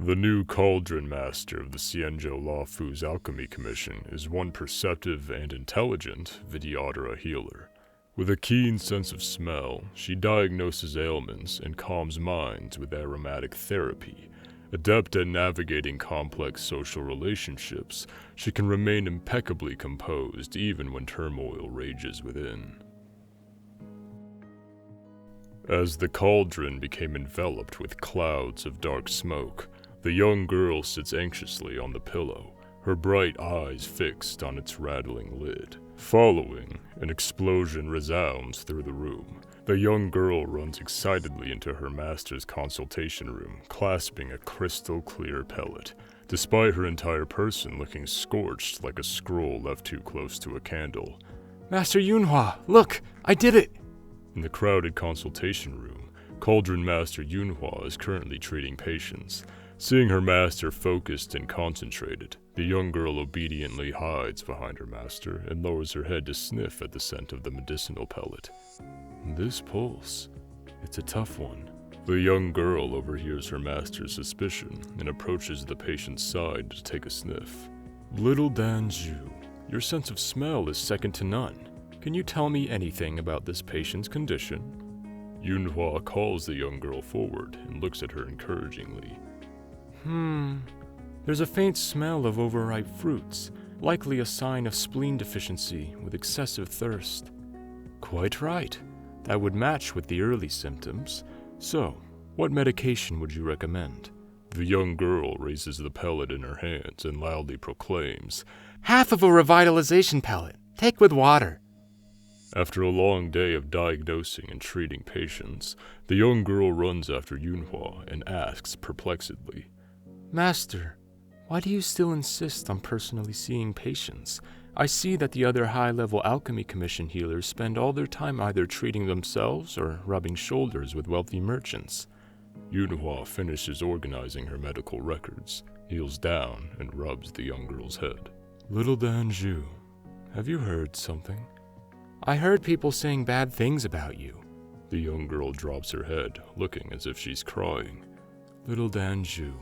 The new Cauldron Master of the Xianzhou Luofu's Alchemy Commission is one perceptive and intelligent Vidyadhara healer. With a keen sense of smell, she diagnoses ailments and calms minds with aromatic therapy. Adept at navigating complex social relationships, she can remain impeccably composed even when turmoil rages within. As the cauldron became enveloped with clouds of dark smoke, the young girl sits anxiously on the pillow, her bright eyes fixed on its rattling lid. Following, an explosion resounds through the room. The young girl runs excitedly into her master's consultation room, clasping a crystal-clear pellet, despite her entire person looking scorched like a scroll left too close to a candle. Master Yunhua, look! I did it! In the crowded consultation room, Cauldron Master Yunhua is currently treating patients. Seeing her master focused and concentrated, the young girl obediently hides behind her master and lowers her head to sniff at the scent of the medicinal pellet. This pulse, it's a tough one. The young girl overhears her master's suspicion and approaches the patient's side to take a sniff. Little Danju, your sense of smell is second to none. Can you tell me anything about this patient's condition? Yunhua calls the young girl forward and looks at her encouragingly. There's a faint smell of overripe fruits, likely a sign of spleen deficiency with excessive thirst. Quite right. That would match with the early symptoms. So, what medication would you recommend? The young girl raises the pellet in her hands and loudly proclaims, Half of a revitalization pellet. Take with water. After a long day of diagnosing and treating patients, the young girl runs after Yunhua and asks perplexedly, Master, why do you still insist on personally seeing patients? I see that the other high-level Alchemy Commission healers spend all their time either treating themselves or rubbing shoulders with wealthy merchants. Yunhua finishes organizing her medical records, kneels down, and rubs the young girl's head. Little Danju, have you heard something? I heard people saying bad things about you. The young girl drops her head, looking as if she's crying. Little Danju,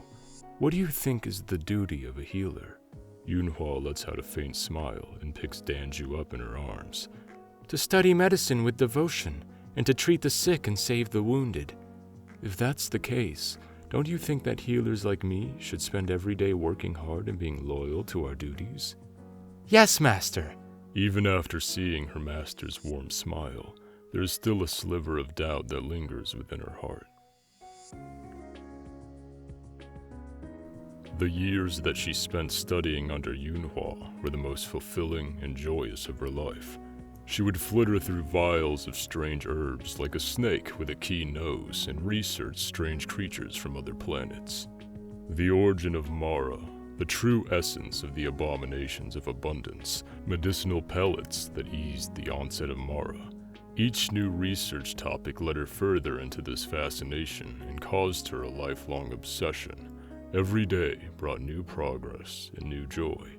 what do you think is the duty of a healer? Yunhua lets out a faint smile and picks Danju up in her arms. To study medicine with devotion, and to treat the sick and save the wounded. If that's the case, don't you think that healers like me should spend every day working hard and being loyal to our duties? Yes, Master. Even after seeing her master's warm smile, there is still a sliver of doubt that lingers within her heart. The years that she spent studying under Yunhua were the most fulfilling and joyous of her life. She would flitter through vials of strange herbs like a snake with a keen nose and research strange creatures from other planets. The origin of Mara, the true essence of the abominations of abundance, medicinal pellets that eased the onset of Mara. Each new research topic led her further into this fascination and caused her a lifelong obsession. Every day brought new progress and new joy.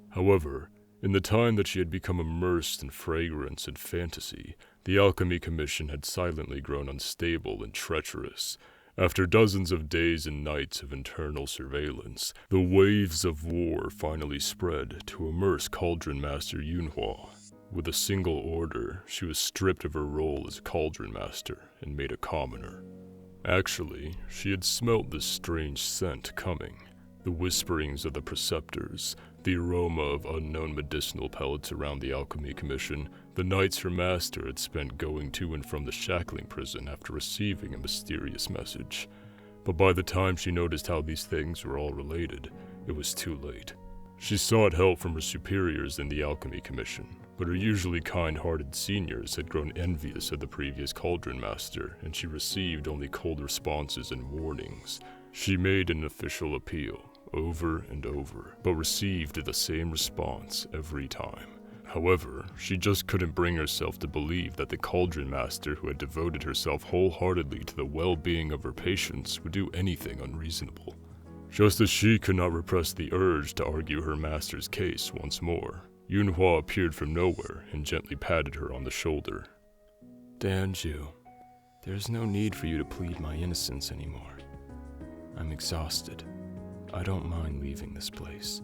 However, in the time that she had become immersed in fragrance and fantasy, the Alchemy Commission had silently grown unstable and treacherous. After dozens of days and nights of internal surveillance, the waves of war finally spread to immerse Cauldron Master Yunhua. With a single order, she was stripped of her role as Cauldron Master and made a commoner. Actually, she had smelt this strange scent coming. The whisperings of the preceptors, the aroma of unknown medicinal pellets around the Alchemy Commission, the nights her master had spent going to and from the shackling prison after receiving a mysterious message. But by the time she noticed how these things were all related, it was too late. She sought help from her superiors in the Alchemy Commission, but her usually kind-hearted seniors had grown envious of the previous Cauldron Master, and she received only cold responses and warnings. She made an official appeal, over and over, but received the same response every time. However, she just couldn't bring herself to believe that the Cauldron Master who had devoted herself wholeheartedly to the well-being of her patients would do anything unreasonable. Just as she could not repress the urge to argue her master's case once more, Yunhua appeared from nowhere and gently patted her on the shoulder. Danju, there's no need for you to plead my innocence anymore. I'm exhausted. I don't mind leaving this place.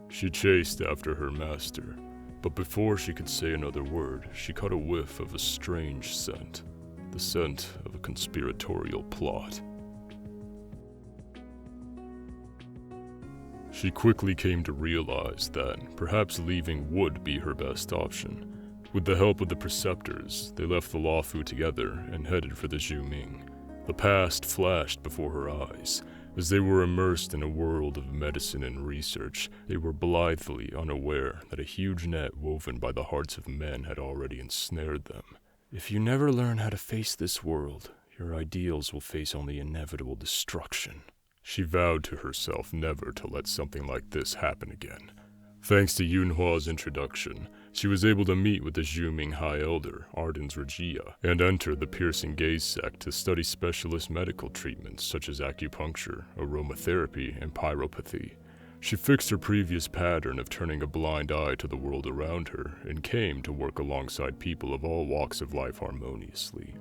She chased after her master, but before she could say another word, she caught a whiff of a strange scent. The scent of a conspiratorial plot. She quickly came to realize that perhaps leaving would be her best option. With the help of the preceptors, they left the Luofu together and headed for the Zhuming. The past flashed before her eyes. As they were immersed in a world of medicine and research, they were blithely unaware that a huge net woven by the hearts of men had already ensnared them. If you never learn how to face this world, your ideals will face only inevitable destruction. She vowed to herself never to let something like this happen again. Thanks to Yunhua's introduction, she was able to meet with the Zhuming High Elder, Arden's Regia, and enter the Piercing Gaze sect to study specialist medical treatments such as acupuncture, aromatherapy, and pyropathy. She fixed her previous pattern of turning a blind eye to the world around her and came to work alongside people of all walks of life harmoniously.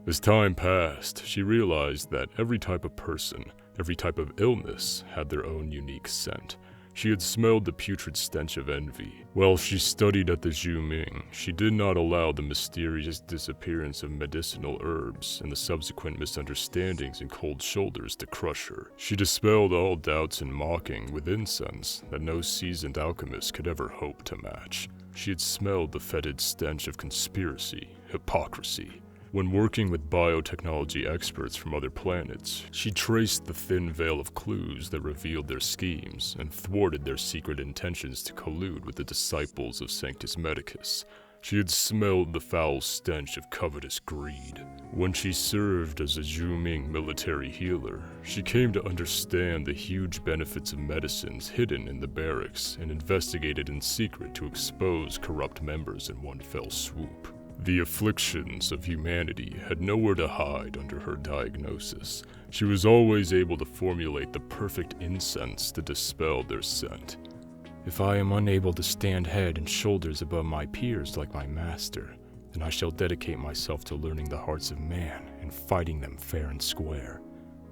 As time passed, she realized that every type of person, every type of illness had their own unique scent. She had smelled the putrid stench of envy. While she studied at the Zhuming, she did not allow the mysterious disappearance of medicinal herbs and the subsequent misunderstandings and cold shoulders to crush her. She dispelled all doubts and mocking with incense that no seasoned alchemist could ever hope to match. She had smelled the fetid stench of conspiracy, hypocrisy. When working with biotechnology experts from other planets, she traced the thin veil of clues that revealed their schemes and thwarted their secret intentions to collude with the disciples of Sanctus Medicus. She had smelled the foul stench of covetous greed. When she served as a Zhuming military healer, she came to understand the huge benefits of medicines hidden in the barracks and investigated in secret to expose corrupt members in one fell swoop. The afflictions of humanity had nowhere to hide under her diagnosis. She was always able to formulate the perfect incense to dispel their scent. If I am unable to stand head and shoulders above my peers like my master, then I shall dedicate myself to learning the hearts of man and fighting them fair and square.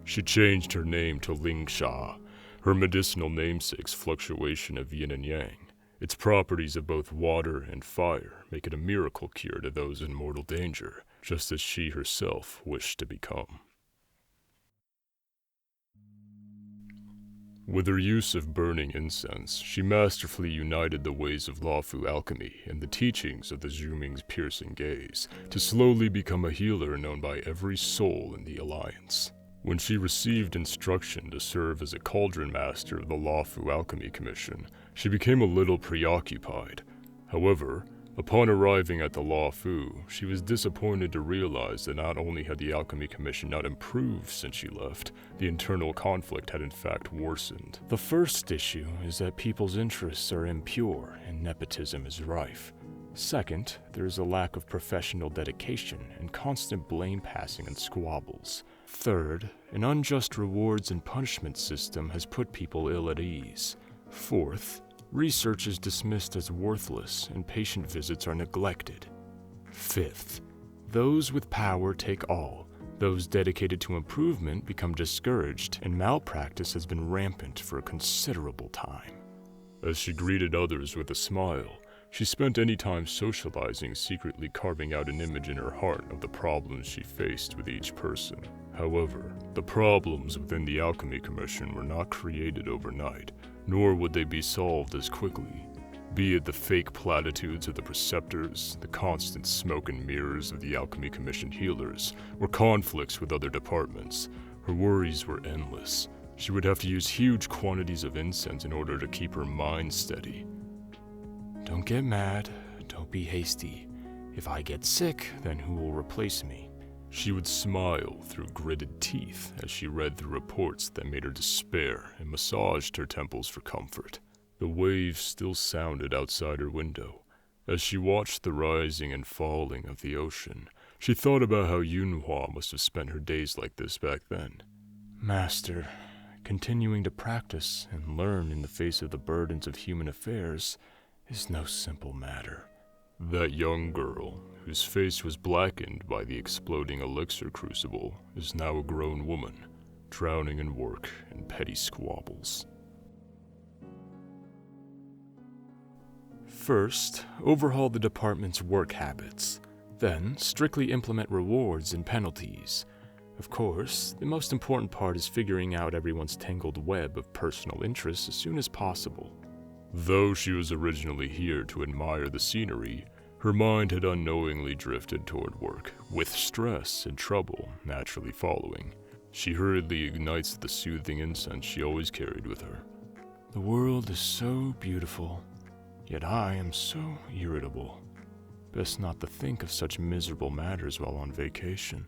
She changed her name to Lingsha, her medicinal namesake's fluctuation of yin and yang. Its properties of both water and fire make it a miracle cure to those in mortal danger, just as she herself wished to become. With her use of burning incense, she masterfully united the ways of Luofu alchemy and the teachings of the Zhuming's piercing gaze to slowly become a healer known by every soul in the Alliance. When she received instruction to serve as a cauldron master of the Luofu Alchemy Commission, she became a little preoccupied. However, upon arriving at the Luofu, she was disappointed to realize that not only had the Alchemy Commission not improved since she left, the internal conflict had in fact worsened. The first issue is that people's interests are impure and nepotism is rife. Second, there is a lack of professional dedication and constant blame passing and squabbles. Third, an unjust rewards and punishment system has put people ill at ease. Fourth, research is dismissed as worthless and patient visits are neglected. Fifth, those with power take all. Those dedicated to improvement become discouraged, and malpractice has been rampant for a considerable time. As she greeted others with a smile, she spent any time socializing, secretly carving out an image in her heart of the problems she faced with each person. However, the problems within the Alchemy Commission were not created overnight, nor would they be solved as quickly. Be it the fake platitudes of the preceptors, the constant smoke and mirrors of the Alchemy Commission healers, or conflicts with other departments, her worries were endless. She would have to use huge quantities of incense in order to keep her mind steady. Don't get mad, don't be hasty. If I get sick, then who will replace me? She would smile through gritted teeth as she read through reports that made her despair and massaged her temples for comfort. The waves still sounded outside her window. As she watched the rising and falling of the ocean, she thought about how Yunhua must have spent her days like this back then. Master, continuing to practice and learn in the face of the burdens of human affairs is no simple matter. That young girl, whose face was blackened by the exploding elixir crucible, is now a grown woman. drowning in work and petty squabbles. First, overhaul the department's work habits. Then, strictly implement rewards and penalties. Of course, the most important part is figuring out everyone's tangled web of personal interests as soon as possible. Though she was originally here to admire the scenery, her mind had unknowingly drifted toward work, with stress and trouble naturally following. She hurriedly ignites the soothing incense she always carried with her. The world is so beautiful, yet I am so irritable. Best not to think of such miserable matters while on vacation.